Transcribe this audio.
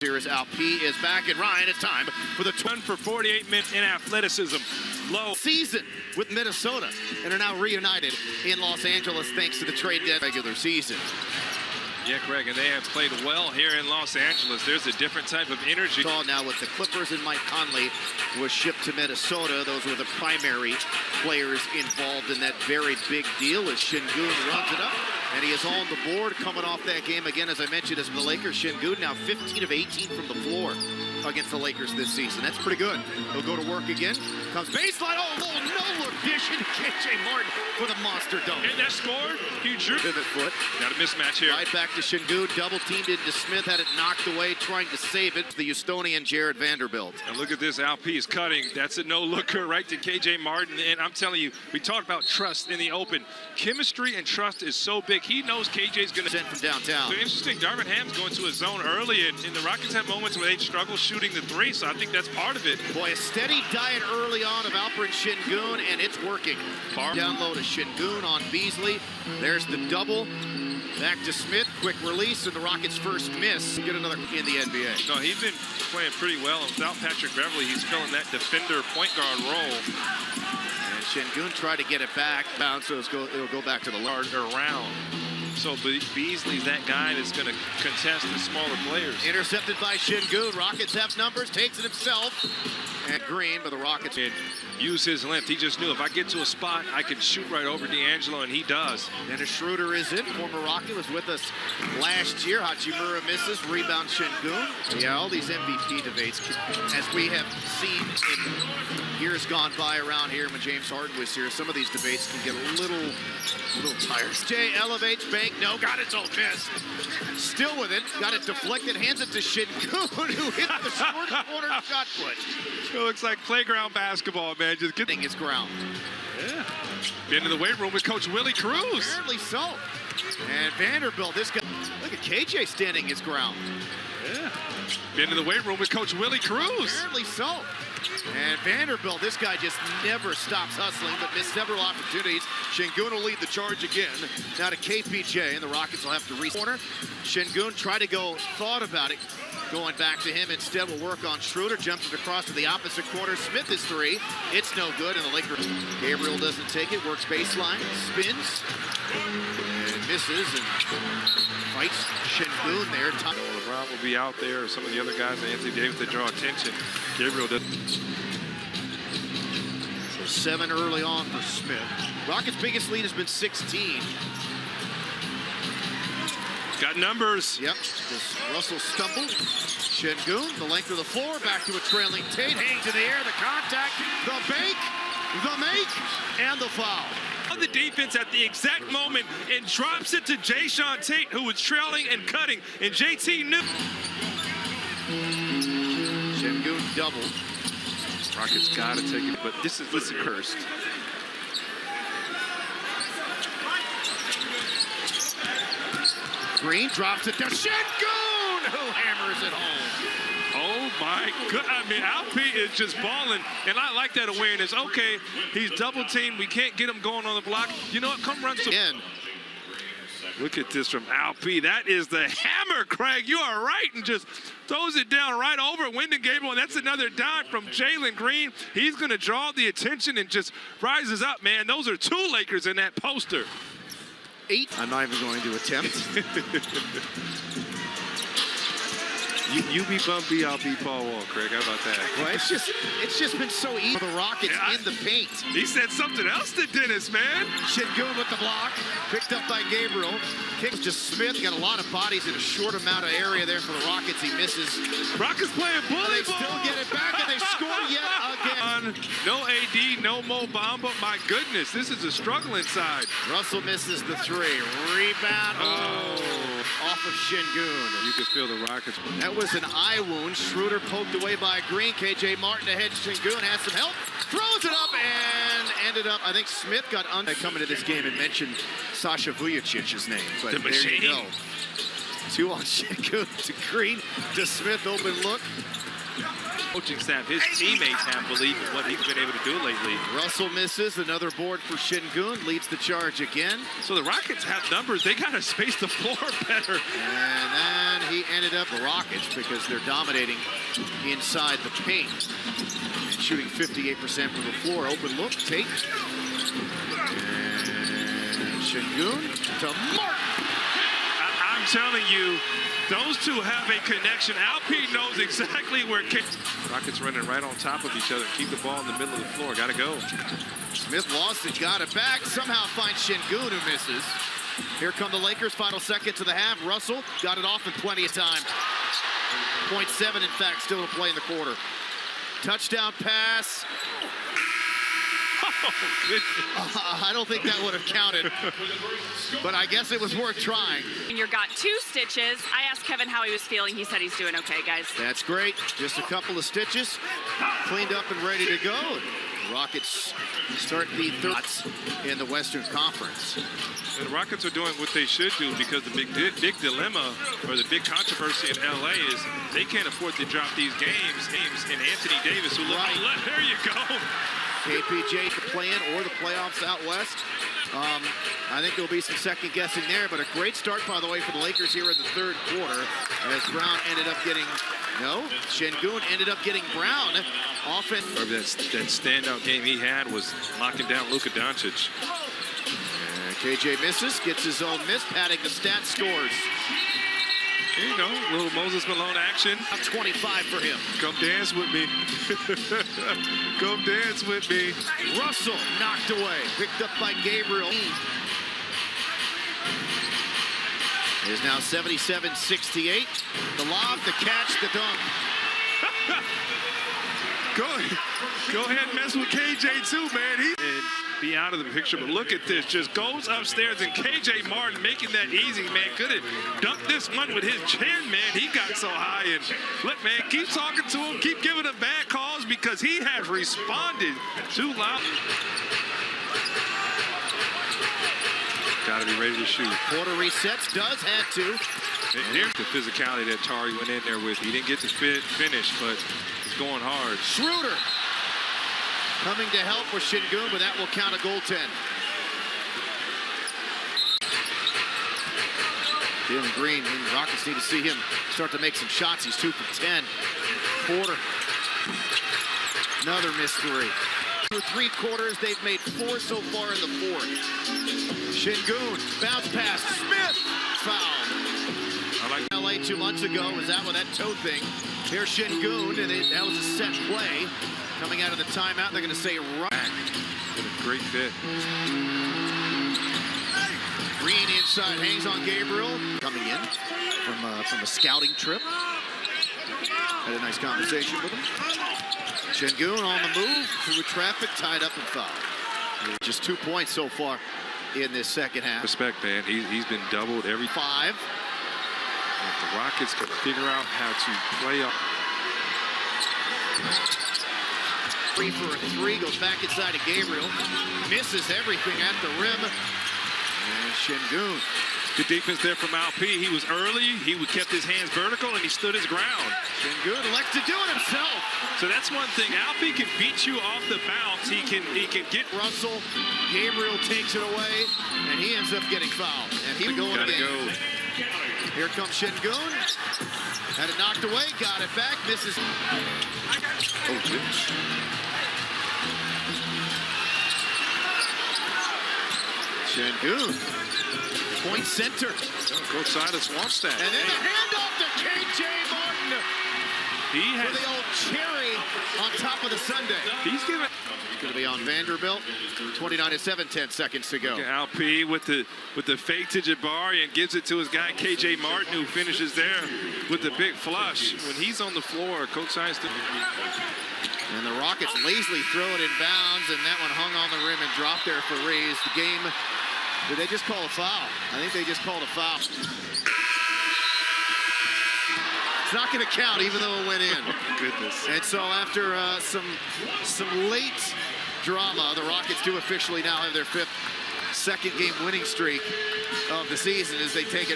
Here is Alperen is back, and Ryan, it's time for the run for 48 minutes in athleticism. Low season with Minnesota, and are now reunited in Los Angeles thanks to the trade deadline regular season. Yeah, Craig, and they have played well here in Los Angeles. There's a different type of energy. Now with the Clippers and Mike Conley was shipped to Minnesota. Those were the primary players involved in that very big deal as Şengün runs it up. And he is on the board coming off that game again, as I mentioned, as the Lakers. Şengün now 15 of 18 from the floor against the Lakers this season. That's pretty good. He'll go to work again. Comes baseline. Oh, little no-look dish into KJ Martin for the monster dunk. And that scored. He drew. Pivot foot. Got a mismatch here. Right back to Şengün. Double teamed into Smith. Had it knocked away, trying to save it. The Houstonian Jared Vanderbilt. And look at this. Alperen is cutting. That's a no-looker right to KJ Martin. And I'm telling you, we talked about trust in the open. Chemistry and trust is so big. He knows KJ's going to send from downtown. So interesting. Darvin Ham's going to his zone early, and the Rockets have moments where they struggle shooting the three, so I think that's part of it. Boy, a steady diet early on of Alperen Şengün, and it's working. Down low to Şengün on Beasley. There's the double. Back to Smith. Quick release, and the Rockets' first miss. Get another in the NBA. No, he's been playing pretty well. And without Patrick Beverley, he's filling that defender point guard role. And Şengün tried to get it back. Bounce, so it'll go back to the large around. So Beasley's that guy that's going to contest the smaller players. Intercepted by Şengün. Rockets have numbers. Takes it himself. And Green, but the Rockets and use his length. He just knew if I get to a spot, I can shoot right over D'Angelo, and he does. Dennis Schroeder is in. Former Rocky was with us last year. Hachimura misses. Rebound Şengün. Yeah, all these MVP debates, as we have seen in years gone by around here when James Harden was here, some of these debates can get a little tired. Jay elevates, bank, no, got its own miss. Still with it, got it deflected, hands it to Şengün, who hit the short corner shot put. It looks like playground basketball, man. Just getting his ground. Yeah. Been in the weight room with Coach Willie Cruz. Apparently so. And Vanderbilt, this guy, look at KJ standing his ground. Yeah. Been in the weight room with Coach Willie Cruz. Apparently so. And Vanderbilt, this guy just never stops hustling, but missed several opportunities. Şengün will lead the charge again. Now to KPJ, and the Rockets will have to re-corner. Şengün tried to go, thought about it, going back to him. Instead, will work on Schroeder. Jumps it across to the opposite corner. Smith is three. It's no good, and the Lakers. Gabriel doesn't take it. Works baseline. Spins. And misses. And fights Şengün there. LeBron will be out there. Or some of the other guys, Anthony Davis, to draw attention. Gabriel doesn't. So 7 early on for Smith. Rockets' biggest lead has been 16. Got numbers. Yep. Does Russell stumble? Şengün, the length of the floor, back to a trailing Tate. Hangs in the air, the contact, the bank, the make, and the foul. The defense at the exact moment and drops it to Jae'Sean Tate, who was trailing and cutting, and JT knew. Şengün double. Rockets got to take it, but this is cursed. Green drops it to Şengün, who hammers it home. Oh my God! I mean, Alperen is just balling, and I like that awareness. Okay, he's double teamed. We can't get him going on the block. You know what? Come run some. Look at this from Alperen. That is the hammer, Craig. You are right, and just throws it down right over Wyndon Gabriel. And that's another dime from Jalen Green. He's going to draw the attention and just rises up, man. Those are 2 Lakers in that poster. 8. I'm not even going to attempt. You be bumpy, I'll be Paul Wall, Craig. How about that? Well, it's just been so easy for the Rockets in the paint. He said something else to Dennis, man. Şengün with the block, picked up by Gabriel. Kicks to Smith. Got a lot of bodies in a short amount of area there for the Rockets. He misses. Rockets playing bully ball. They still get it back, and they score yet again. No AD, no Mo Bamba. My goodness, this is a struggle inside. Russell misses the 3. Rebound. Off of Şengün. You can feel the Rockets. That was an eye wound. Schroeder poked away by Green. KJ Martin ahead. Şengün has some help. Throws it up and ended up. I think Smith got coming to this game and mentioned Sasha Vujicic's name. But the machine. There you go. 2 on Şengün to Green to Smith. Open look. Coaching staff, his teammates have belief in what he's been able to do lately. Russell misses. Another board for Şengün. Leads the charge again. So the Rockets have numbers. They got to space the floor better. And then he ended up the Rockets because they're dominating inside the paint. And shooting 58% from the floor. Open look. Tate. And Şengün to Martin. I'm telling you, those two have a connection. Alperen knows exactly where Rockets running right on top of each other. Keep the ball in the middle of the floor. Got to go. Smith lost it, got it back. Somehow finds Şengün, who misses. Here come the Lakers. Final seconds of the half. Russell got it off in plenty of time. 0.7, in fact, still to play in the quarter. Touchdown pass. I don't think that would have counted, but I guess it was worth trying. You got 2 stitches. I asked Kevin how he was feeling. He said he's doing okay, guys. That's great. Just a couple of stitches, cleaned up and ready to go. Rockets start the third in the Western Conference. And the Rockets are doing what they should do, because the big dilemma or the big controversy in LA is they can't afford to drop these games. And Anthony Davis, who look, there you go. KPJ to play in or the playoffs out west. I think there'll be some second guessing there, but a great start, by the way, for the Lakers here in the third quarter, as Brown ended up getting, Şengün ended up getting Brown offense. That standout game he had was locking down Luka Doncic. And KJ misses, gets his own miss, padding the stat, scores. There you go, a little Moses Malone action. 25 for him. Come dance with me. Come dance with me. Russell knocked away, picked up by Gabriel. It is now 77-68. The lob, the catch, the dunk. Go ahead and mess with KJ too, man. And be out of the picture, but look at this. Just goes upstairs, and KJ Martin making that easy, man. Could have dunked this one with his chin, man. He got so high. And look, man, keep talking to him. Keep giving him bad calls, because he has responded too loud. Got to be ready to shoot. Quarter resets, does have to. And here's the physicality that Tari went in there with. He didn't get to finish, but he's going hard. Schroeder coming to help with Şengün, but that will count a goaltend. Jalen Green, and the Rockets need to see him start to make some shots. He's 2 for 10. Porter, another missed 3. Through 3 quarters, they've made 4 so far in the fourth. Şengün, bounce pass, Smith, foul. I like LA 2 months ago was out with that toe thing. Here's Şengün, and that was a set play. Coming out of the timeout, they're going to say right. Great fit. Green inside, hangs on Gabriel. Coming in from a scouting trip. Had a nice conversation with him. Şengün on the move through traffic, tied up and fouled. Just 2 points so far in this second half. Respect, man. He's been doubled every 5. If the Rockets can figure out how to play up. 3 for a 3, goes back inside to Gabriel. Misses everything at the rim. And Şengün. Good defense there from Alperen. He was early. He kept his hands vertical, and he stood his ground. Şengün elects to do it himself. So that's one thing. Alperen can beat you off the bounce. He can get Russell. Gabriel takes it away, and he ends up getting fouled. And he would go in again. Here comes Şengün. Had it knocked away, got it back, misses. Oh, goodness. Şengün, point center. Coach Silas wants that. And then the handoff to KJ Martin. He has for the old cherry on top of the sundae. He's giving. Going to be on Vanderbilt. 29-7, 10 seconds to go. Alperen with the fake to Jabari and gives it to his guy KJ Martin, who finishes there with the big flush. When he's on the floor, Coach Silas. And the Rockets lazily throw it in bounds, and that one hung on the rim and dropped there for Reeves. The game, did they just call a foul? I think they just called a foul. It's not going to count, even though it went in. Goodness. And so after some late drama, the Rockets do officially now have their 5th second game winning streak of the season as they take it.